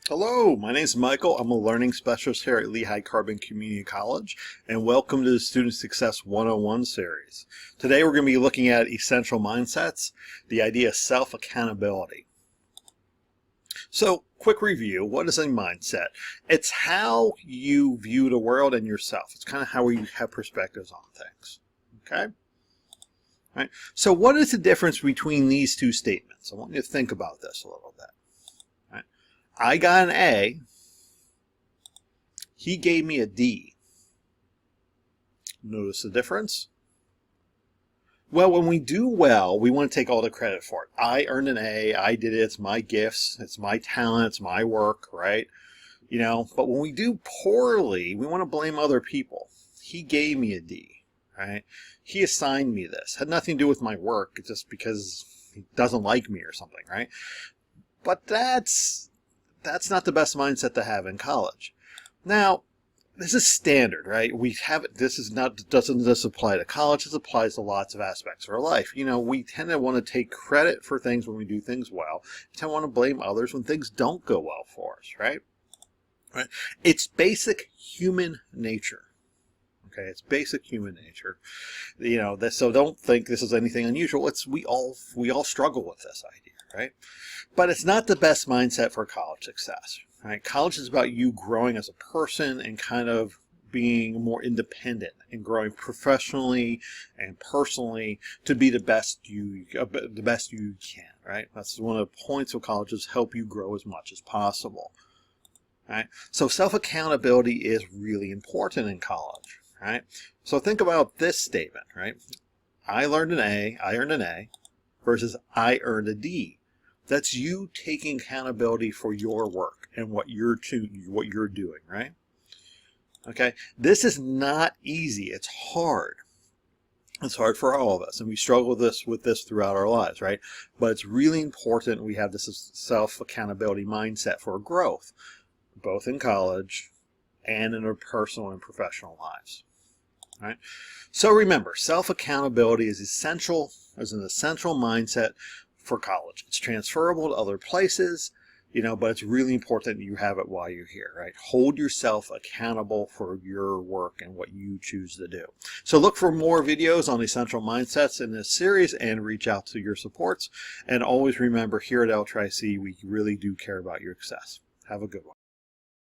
Hello, my name is Michael. I'm a learning specialist here at Lehigh Carbon Community College, and welcome to the Student Success 101 series. Today we're going to be looking at essential mindsets, the idea of self-accountability. So, quick review, what is a mindset? It's how you view the world and yourself. It's kind of how you have perspectives on things. Okay? All right. So what is the difference between these two statements? I want you to think about this a little bit. I got an A, he gave me a D. Notice the difference? Well, when we do well, we want to take all the credit for it. I earned an A, I did it, it's my gifts, it's my talent, it's my work, right? You know, but when we do poorly, we want to blame other people. He gave me a D, right? He assigned me this. Had nothing to do with my work, just because he doesn't like me or something, right? But that's not the best mindset to have in college. Now, this is standard, right? We have it. This is not, doesn't just apply to college. This applies to lots of aspects of our life. You know, we tend to want to take credit for things when we do things well. We tend to want to blame others when things don't go well for us, right? Right? It's basic human nature. Okay, it's basic human nature. You know, so don't think this is anything unusual. We all struggle with this idea, right? But it's not the best mindset for college success, right? College is about you growing as a person and kind of being more independent and growing professionally and personally to be the best you can, right? That's one of the points of college, is help you grow as much as possible, right? So self-accountability is really important in college, right? So think about this statement, right? I earned an A versus I earned a D. That's you taking accountability for your work and what you're doing, right? Okay, this is not easy. It's hard. It's hard for all of us, and we struggle with this throughout our lives, right? But it's really important we have this self-accountability mindset for growth, both in college and in our personal and professional lives. Right? So remember, self-accountability is essential as an essential mindset for college. It's transferable to other places, you know, but it's really important that you have it while you're here, right? Hold yourself accountable for your work and what you choose to do. So look for more videos on essential mindsets in this series and reach out to your supports. And always remember, here at LCCC, we really do care about your success. Have a good one.